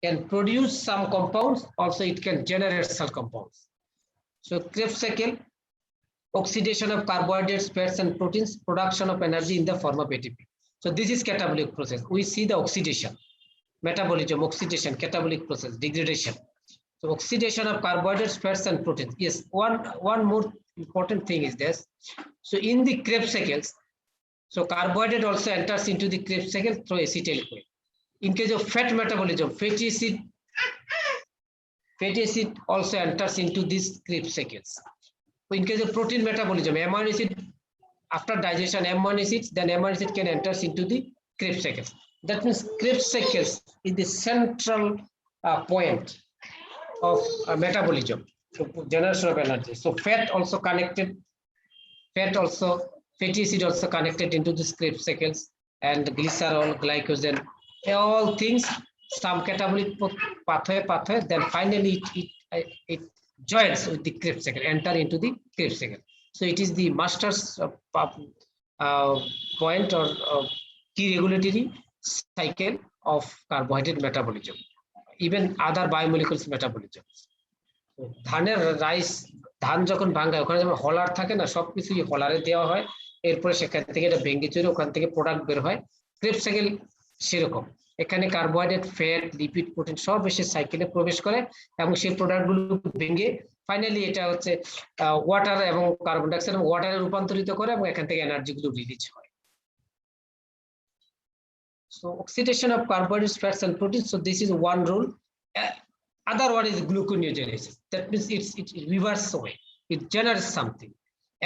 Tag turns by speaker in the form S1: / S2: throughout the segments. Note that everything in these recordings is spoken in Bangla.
S1: can produce some compounds, also it can generate some compounds. So Krebs cycle, oxidation of carbohydrates, fats and proteins, production of energy in the form of ATP. So this is catabolic process. We see the oxidation, metabolism, oxidation, catabolic process, degradation. So oxidation of carbohydrates, fats and proteins. Yes, one more important thing is this. So in the Krebs cycles, so carbohydrate also enters into the Krebs cycle through acetyl-CoA. In case of fat metabolism, fatty acid also enters into these Krebs cycles. In case of protein metabolism, amino acid, after digestion, amino acids, then amino acid can enter into the Krebs cycles. That means Krebs cycles is the central point of metabolism, so generation of energy. So fat also connected, fatty acid also connected into the Krebs cycles, and glycerol, glycogen, all things, some catabolic pathway, then finally it joins with the Krebs cycle, enter into the Krebs cycle. So it is the master's point or key regulatory cycle of carbohydrate metabolism, even other biomolecules metabolism. ধানের রাইস, ধান যখন ভাঙায় ওখানে যেমন হলার থাকে না, সবকিছুই হলারে দেওয়া হয়, এরপরে সেখান থেকে এটা ভেঙে চুরে ওখান থেকে প্রোডাক্ট বের হয়। ক্রেবস সাইকেল সেরকম, এখানে কার্বোহাইড্রেট, ফ্যাট, লিপিড, প্রোটিন সব এসে সাইকেলে প্রবেশ করে এবং সেই প্রোডাক্টগুলো ভেঙে ফাইনালি এটা হচ্ছে ওয়াটার এবং কার্বন ডাইঅক্সাইড এবং ওয়াটারে রূপান্তরিত করে এবং এখান থেকে এনার্জিগুলো রিলিজ হয়। So oxidation of carbohydrates, fats and proteins. So this is one rule. Other one is gluconeogenesis. That means it reverse way. It generates something.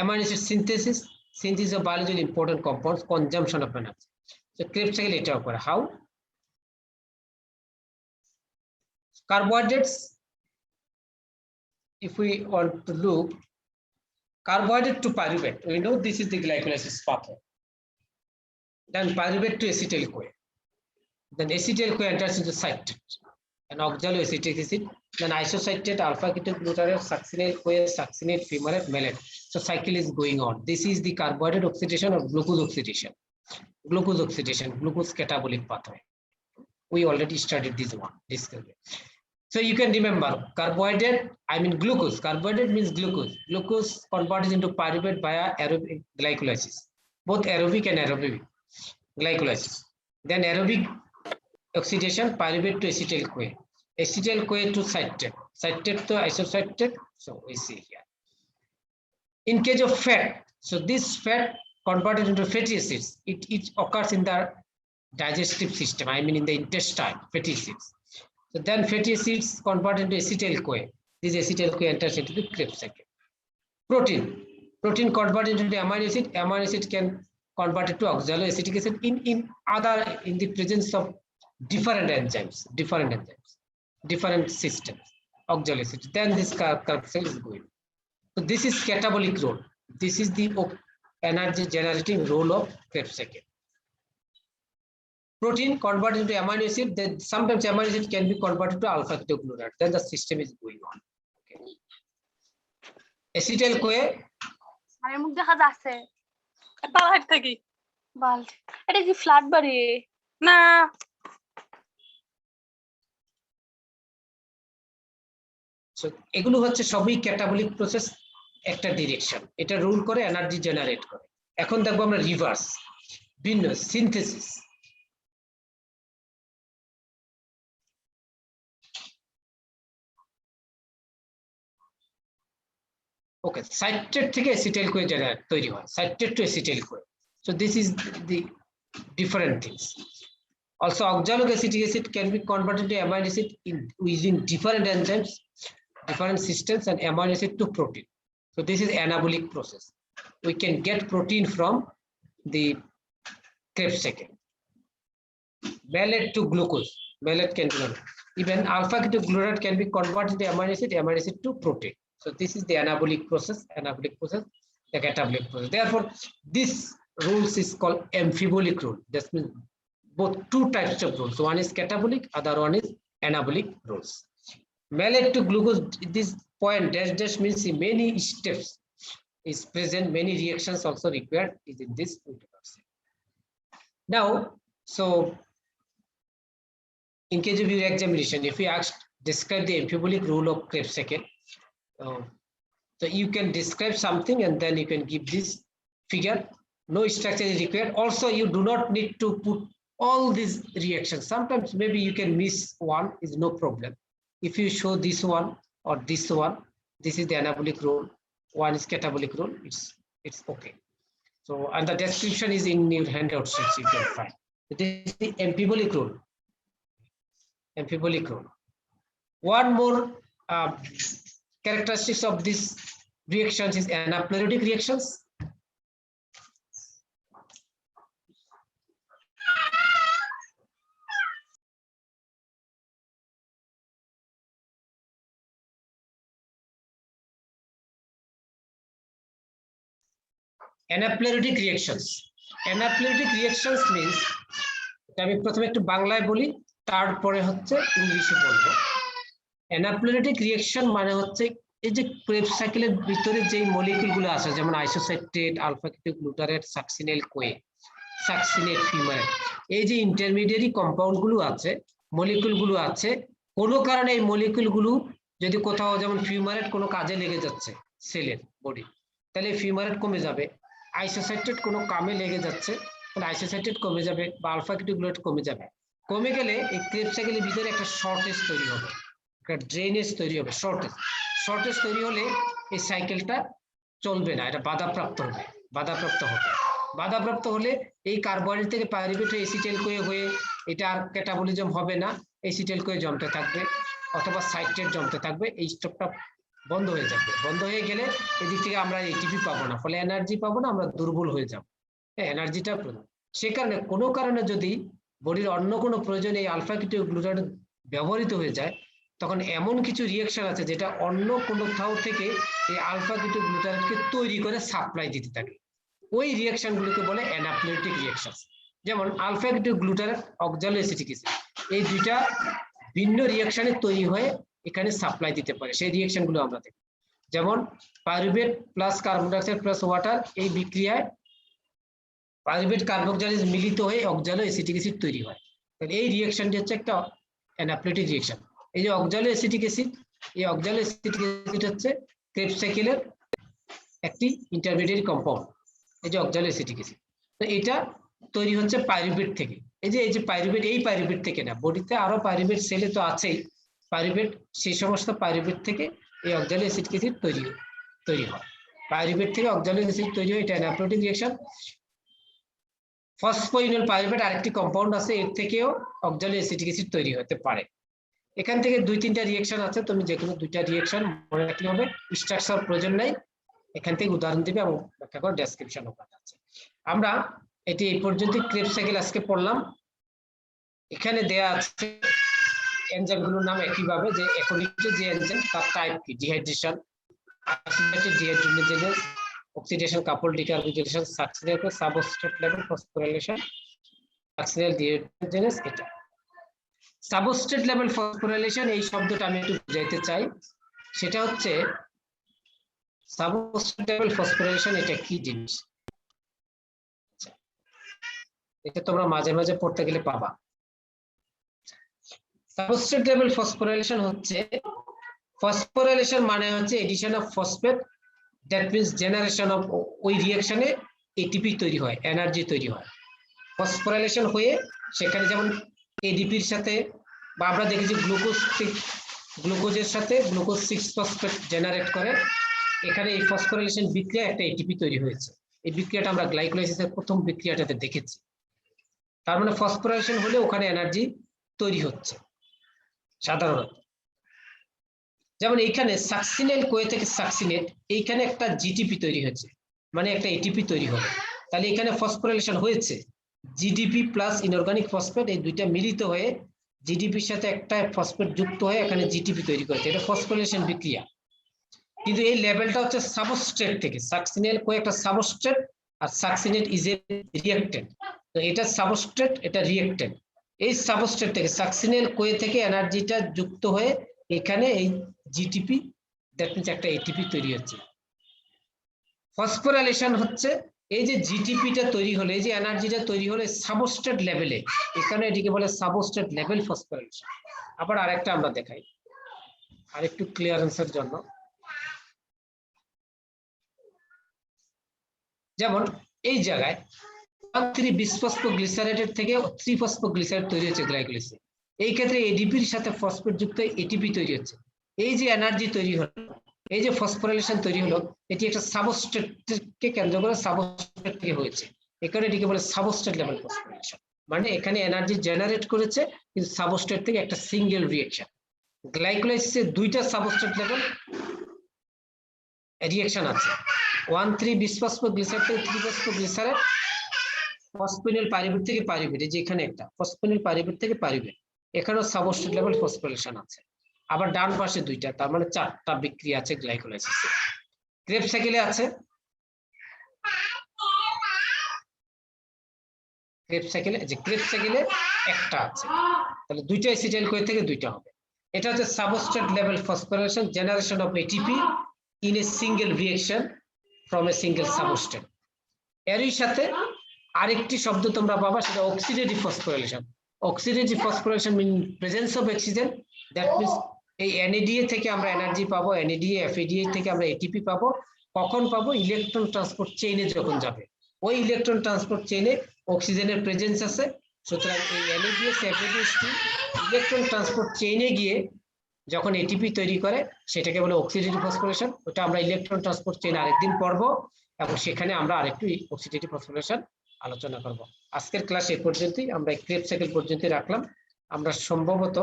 S1: Amino acid synthesis of biologically important compounds, consumption of energy. So Krebs cycle এটা করে how? Carbohydrates, if we want to look, carbohydrate to pyruvate, we know this is the glycolysis pathway. Then pyruvate to acetyl-CoA. Then acetyl-CoA enters into citrate and oxaloacetic acid, then isocitrate, alpha-ketoglutarate, succinate-CoA, succinate, fumarate, malate. So cycle is going on. This is the carbohydrate oxidation or glucose oxidation. Glucose catabolic pathway. We already studied this one. So you can remember carbohydrate, I mean glucose. Carbohydrate means glucose. Glucose converted into pyruvate via aerobic glycolysis, both aerobic and anaerobic glycolysis. Then aerobic oxidation, pyruvate to acetyl-CoA, acetyl-CoA to citrate, citrate to isocitrate. So we see here. In case of fat, so this fat converted into fatty acids, it occurs in the digestive system, I mean in the intestine, fatty acids. So then fatty acids convert into acetyl-CoA. This acetyl-CoA enters into the Krebs cycle. Protein converted into amino acid can convert it to oxaloacetic acid in the presence of different enzymes, different systems, oxaloacetic. Then this Krebs cycle is going. So this is catabolic role. This is the energy generating role of Krebs cycle. Protein converted into amino acid, then sometimes amino acid can be converted to alpha-ketoglutarate. Then the system is going on. Okay. Acetyl-CoA.
S2: আরে মুখ দেখা যাচ্ছে বাল থাকি বাল এটা কি ফ্ল্যাট বাড়ি না
S1: সো এগুলো হচ্ছে সবই ক্যাটাবলিক প্রসেস, একটা ডিরেকশন, এটা রুল করে এনার্জি জেনারেট করে। এখন দেখবো আমরা রিভার্স, ভিন্ন সিনথেসিস। ওকে, সাইট্রেট থেকে অ্যাসিটাইল-CoA জেনারেট তৈরি হয়, সাইট্রেট টু অ্যাসিটাইল-CoA. So this is the different things. Also oxaloacetic acid can be converted to amino acid using different enzymes, different systems, and amino acid to protein. So this is anabolic process. We can get protein from the Krebs cycle. Malate to glucose, malate can be even alpha-ketoglutarate can be converted to amino acid to protein. So this is the anabolic process, the catabolic process. Therefore, this rules is called amphibolic rule. That means both two types of rules. One is catabolic, other one is anabolic rules. Malate to glucose, this point dash means many steps is present, many reactions also required is in this. Now, so in case of your examination, if you asked describe the amphibolic role of Krebs cycle, so you can describe something and then you can give this figure. No structure is required. Also, you do not need to put all these reactions. Sometimes maybe you can miss one, is no problem. If you show this one or this one, this is the anabolic role, one is catabolic role, it's okay. So, and the description is in your handout sheets, you can find. This is the amphibolic role. Amphibolic role. One more characteristics of these reactions is anaplerotic reactions. Anaplerotic reactions. Anaplerotic reactions means, আমি প্রথমে একটু বাংলায় বলি, তারপরে হচ্ছে ইংলিশে বলবো। অ্যানাপ্লেরোটিক রিঅ্যাকশন মানে হচ্ছে এই যে ক্রেবস সাইকেলের ভিতরে যে মলিকিউলগুলো আছে, যেমন আইসোসাইট্রেট, আলফা কিটো গ্লুটারেট, সাকসিনেল কোয়ে, সাকসিনেট ফিউমারেট, এই যে ইন্টারমিডিয়েট কম্পাউন্ডগুলো আছে, মলিকিউলগুলো আছে, কোনো কারণে এই মলিকিউলগুলো যদি কোথাও যেমন ফিউমারেট কোনো কাজে লেগে যাচ্ছে সেলের বডি, তাহলে ফিউমারেট কমে যাবে। আইসোসাইট্রেট কোনো কামে লেগে যাচ্ছে, তাহলে আইসোসাইট্রেট কমে যাবে বা আলফা কিটো গ্লুটারেট কমে যাবে। কমে গেলে এই ক্রেবস সাইকেলের ভিতরে একটা শর্টেজ তৈরি হবে, একটা ড্রেনেজ তৈরি হবে, শর্টেজ তৈরি হলে এই সাইকেলটা চলবে না, এটা বাধাপ্রাপ্ত হলে এই কার্বোহাইড্রেট থেকে পাইরুভেট এসিটাইল কোয়ে হয়ে এটা আর ক্যাটাবলিজম হবে না, এসিটাইল কোয়ে জমতে থাকবে অথবা সাইট্রেট জমতে থাকবে, এই স্টপটা বন্ধ হয়ে যাবে। বন্ধ হয়ে গেলে এদিক থেকে আমরা এটিপি পাবো না, ফলে এনার্জি পাবো না, আমরা দুর্বল হয়ে যাবো। এনার্জিটা সে কারণে কোনো কারণে যদি বডির অন্য কোনো প্রয়োজনে এই আলফা কিটো গ্লুটারেট ব্যবহৃত হয়ে যায়, তখন এমন কিছু রিঅ্যাকশন আছে যেটা অন্য কোথাও থেকে এই আলফা কিটো গ্লুটারেটকে তৈরি করে সাপ্লাই দিতে থাকে। ওই রিঅ্যাকশনগুলোকে বলে অ্যানাপ্লেরোটিক রিঅ্যাকশন। যেমন আলফা কিটো গ্লুটারেট, অক্সালো অ্যাসিটিক অ্যাসিড, এই দুইটা ভিন্ন রিঅ্যাকশনে তৈরি হয়ে এখানে সাপ্লাই দিতে পারে, সেই রিঅ্যাকশনগুলো আমরা দেখি। যেমন pyruvate plus carbon dioxide plus water, এই বিক্রিয়ায় পাইরুভেট কার্বক্সাইলেজ মিলিত হয়ে অক্সালো অ্যাসিটিক অ্যাসিড তৈরি হয়। তাহলে এই রিঅ্যাকশনটি হচ্ছে একটা অ্যানাপ্লেরোটিক রিঅ্যাকশন। এই যে অক্সালো অ্যাসিটিক অ্যাসিড, এই অক্সালো অ্যাসিটিক অ্যাসিড হচ্ছে ক্রেবস সাইকেলের একটি ইন্টারমিডিয়েট কম্পাউন্ড, এই যে অক্সালো অ্যাসিটিক অ্যাসিড। তো এটা তৈরি হচ্ছে পাইরুভেট থেকে। এই যে পাইরুভেট, এই পাইরুভেট থেকে না, বডিতে আরো পাইরুভেট সেলে তো আছেই, পাইরুভেট, সেই সমস্ত পাইরুভেট থেকে এই অক্সালো অ্যাসিটিক অ্যাসিড তৈরি হয়। পাইরুভেট থেকে অক্সালো অ্যাসিড তৈরি হয়, এটা অ্যানাপ্লেরোটিক রিঅ্যাকশন। ফসফোইনোল পাইরুভেট আরেকটি কম্পাউন্ড আছে, এর থেকেও অক্সালো অ্যাসিটিক অ্যাসিড তৈরি হতে পারে। এখান থেকে 2-3টা রিঅ্যাকশন আছে, তুমি যে কোনো 2টা রিঅ্যাকশন মনে রাখলে হবে, স্ট্রাকচার প্রয়োজন নাই, এখান থেকে উদাহরণ দিবে এবং ব্যাখ্যা করে ডেসক্রিপশন ওখানে আছে। আমরা এটি এই পর্যন্ত ক্রেবস সাইকেল আজকে পড়লাম। এখানে দেয়া আছে এনজাইমগুলোর নাম একইভাবে, যে একনিষ্ঠ যে এনজাইম তার টাইপ কি, ডিহাইড্রেশন, আইসোলেটেড ডিহাইড্রোজেনেজ, অক্সিডেশন, কাপল ডিকার্বোনেশন, সাকসিনেল সাবস্ট্রেট লেভেল ফসফোরাইলেশন, সাকসিনেল ডিহাইড্রোজেনেজ। এটা সাবস্ট্রেট লেভেল ফসফোরাইলেশন, এই শব্দটা আমি একটু বুঝাইতে চাই। সেটা হচ্ছে সাবস্ট্রেট লেভেল ফসফোরাইলেশন এটা কি জিনিস, এটা তোমরা মাঝে মাঝে পড়তে গেলে পাবা। সাবস্ট্রেট লেভেল ফসফোরাইলেশন হচ্ছে, ফসফোরাইলেশন মানে হচ্ছে edition of phosphate, that means generation of, ওই রিঅ্যাকশনে এটিপি তৈরি হয়, এনার্জি তৈরি হয়। ফসফোরাইলেশন হয়ে সেখানে যেমন এডিপির সাথে, বা আমরা দেখেছি গ্লুকোজের সাথে গ্লুকোজ 6 ফসফেট জেনারেট করে, এখানে এই ফসফোরাইলেশন বিক্রিয়া একটা এটিপি তৈরি হয়েছে। এই বিক্রিয়াটা আমরা গ্লাইকোলাইসিসের প্রথম বিক্রিয়াটাতে দেখেছি। তার মানে ফসফোরাইলেশন হলে ওখানে এনার্জি তৈরি হচ্ছে সাধারণত। যেমন এইখানে সাকসিনেল কোয়ে থেকে সাকসিনেট, এইখানে একটা জিটিপি তৈরি হয়েছে, মানে একটা এটিপি তৈরি হবে। তাহলে এখানে ফসফোরাইলেশন হয়েছে, জিডিপি প্লাস ইনঅর্গানিক ফসফেট, এই দুইটা মিলিত হয়ে জিডিপির সাথে একটা ফসফেট যুক্ত হয়ে এখানে জিটিপি তৈরি করেছে, এটা ফসফোরাইলেশন বিক্রিয়া। কিন্তু এই লেভেলটা হচ্ছে সাবস্ট্রেট থেকে, সাকসিনেল কোয়ে একটা সাবস্ট্রেট আর সাকসিনেট ইজ এ রিঅ্যাক্টেন্ট। তো এটা সাবস্ট্রেট, এটা রিঅ্যাক্টেন্ট। এই সাবস্ট্রেট থেকে সাকসিনেল কোয়ে থেকে এনার্জিটা যুক্ত হয়ে এখানে এই জিটিপি, দ্যাট মিন্স একটা এটিপি তৈরি হচ্ছে। ফসফোরাইলেশন হচ্ছে এই যে জিটিপিটা তৈরি হলে, এই যে এনার্জিটা তৈরি হলে সাবস্ট্রেট লেভেলে, এখানে এটিকে বলে সাবস্ট্রেট লেভেল ফসফোরাইলেশন। আবার আরেকটা আমরা দেখাই আরেকটু ক্লিয়ারেন্সের জন্য। যেমন এই জায়গায় 1,3-বিসফসফোগ্লিসারেটের থেকে 3-ফসফোগ্লিসারেট তৈরি হচ্ছে গ্লাইকোলাইসিস। এই ক্ষেত্রে এডিপির সাথে ফসফেট যুক্ত এটিপি তৈরি হচ্ছে। এই যে এনার্জি তৈরি হলো, এই যে ফসফোরাইলেশন তৈরি হলো, এটি একটা সাবস্ট্রেটকে কেন্দ্র করে সাবস্ট্রেট থেকে হয়েছে। এখানে এটিকে বলে সাবস্ট্রেট লেভেল ফসফোরাইলেশন। মানে এখানে এনার্জি জেনারেট করেছে কিন্তু সাবস্ট্রেট থেকে একটা সিঙ্গেল রিঅ্যাকশন। গ্লাইকোলাইসিসে দুইটা সাবস্ট্রেট লেভেল রিঅ্যাকশন আছে। 1,3-বিসফসফোগ্লিসারেট থেকে 3-ফসফোগ্লিসারেট, ফসফিনিল পাইরুভেট থেকে পাইরুভেট, এই যে এখানে একটা ফসফিনিল পাইরুভেট থেকে পাইরুভেট, এখানেও সাবস্ট্রেট লেভেল ফসফোরিলেশন আছে। আবার ডান পাশে দুইটা, তার মানে 4টা বিক্রিয়া আছে গ্লাইকোলাইসিসে। ক্রেবস সাইকেলে আছে, ক্রেবস সাইকেলে একটা আছে, তাহলে দুইটা এসিটাইল কোয়ে থেকে দুইটা হবে। এটা হচ্ছে substrate level phosphorylation, generation of ATP in a single reaction from a single substrate. এরই সাথে আরেকটি শব্দ তোমরা পাবা, সেটা oxidative phosphorylation. Oxidative phosphorylation mean presence of oxygen, that means এই NADA থেকে আমরা এনার্জি পাবো, NADA FADH থেকে আমরা এটিপি পাবো। কখন পাবো? ইলেকট্রন ট্রান্সপোর্ট চেইনে যখন যাবে, ওই ইলেকট্রন ট্রান্সপোর্ট চেইনে অক্সিজেনের প্রেজেন্স আছে। সুতরাং এই NADH FADH ইলেকট্রন ট্রান্সপোর্ট চেইনে গিয়ে যখন এটিপি তৈরি করে সেটাকে বলে অক্সিডেটিভ ফসফোরিলেশন। ওটা আমরা ইলেকট্রন ট্রান্সপোর্ট চেইন আরেকদিন পড়বো, এবং সেখানে আমরা আরেকটু অক্সিডেটিভ ফসফোরিলেশন আলোচনা করব। আজকের ক্লাস এ পর্যন্তই, আমরা ক্রেবস সাইকেল পর্যন্ত রাখলাম। আমরা সম্ভবত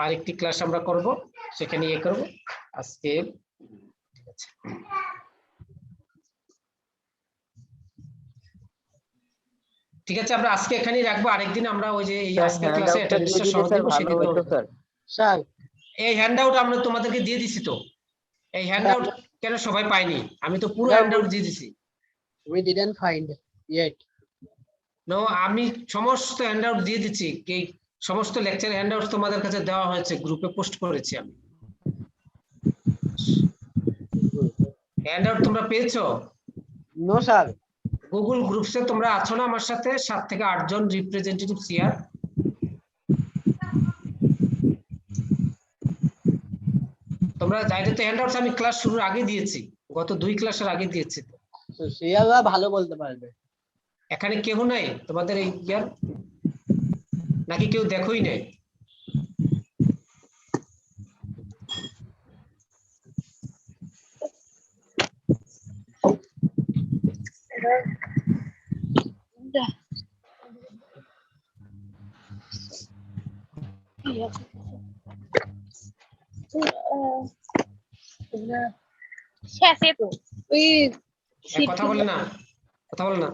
S1: আরেকটি ক্লাস আমরা করব, সেখানে করব আজকে। ঠিক আছে, ঠিক আছে, আমরা আজকে এখানেই রাখবো। আরেকদিন আমরা ওই যে এই আজকের ক্লাসে অ্যাটেন্ডেন্সটা সহ দেব, সেদিন
S3: স্যার
S1: এই হ্যান্ডআউট আমরা তোমাদেরকে দিয়ে দিছি। তো এই হ্যান্ডআউট কেন সবাই পায়নি? আমি তো পুরো হ্যান্ডআউট দিয়ে দিছি।
S3: we didn't find yet.
S1: No, আমি সমস্ত হ্যান্ডআউট দিয়ে দিচ্ছি। এই সমস্ত লেকচার হ্যান্ডআউট তোমাদের কাছে দেওয়া হয়েছে, গ্রুপে পোস্ট করেছি আমি। হ্যান্ডআউট তোমরা পেয়েছো?
S3: No sir.
S1: গুগল গ্রুপসে তোমরা আছো না আমার সাথে? 7 থেকে 8 জন রিপ্রেজেন্টেটিভ সিআর। তোমরা যাইতে হ্যান্ডআউটস আমি ক্লাস শুরুর আগে দিয়েছি, গত 2 ক্লাসের আগে দিয়েছি।
S3: তো সিয়ারা ভালো বলতে পারবে।
S1: এখানে কেউ নাই তোমাদের এই ইয়ার, নাকি কেউ দেখোই নাই?
S2: শেষে তো ওই
S1: কথা বলে না, কথা বলে না।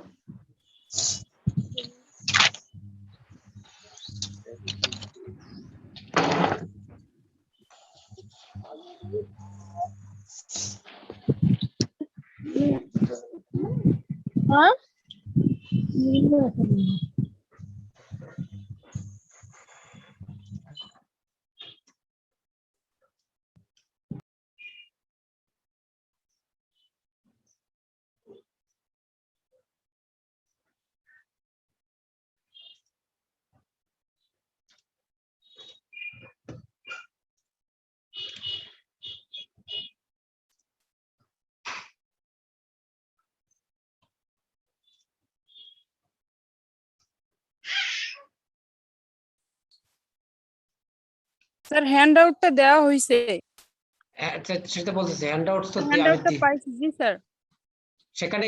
S2: হ্যাঁ
S4: স্যার হ্যান্ডআউটটা দেওয়া হয়েছে।
S1: সেটা বলতেছে হ্যান্ডআউটস তো
S4: হ্যান্ডআউটটা পাইছি। জি স্যার।
S1: সেখানে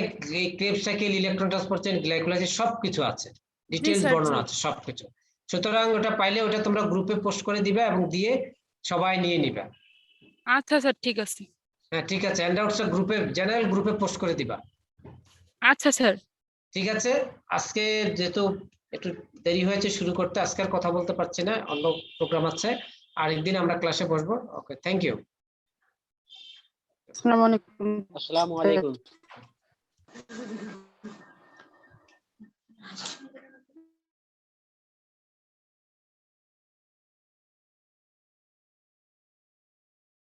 S1: Krebs cycle, electron transport chain, glycolysis সবকিছু আছে, ডিটেইলস
S4: স্যার,
S1: বর্ণনা
S4: জি।
S1: আছে সবকিছু। সুতরাং ওটা পাইলে ওটা তোমরা গ্রুপে পোস্ট করে দিবে এবং দিয়ে সবাই নিয়ে নিবে।
S4: আচ্ছা স্যার, ঠিক আছে।
S1: হ্যাঁ ঠিক আছে, হ্যান্ডআউটসটা গ্রুপে, জেনারেল গ্রুপে পোস্ট করে দিবা।
S4: আচ্ছা স্যার।
S1: ঠিক আছে, আজকে যেহেতু একটু দেরি হয়েছে শুরু করতে, আজকে আর কথা বলতে পারছি না, অন্য প্রোগ্রাম আছে, আরেকদিন আমরা ক্লাসে বসবো। ওকে, থ্যাংক ইউ।
S4: আসসালামু আলাইকুম।
S3: আসসালামু আলাইকুম।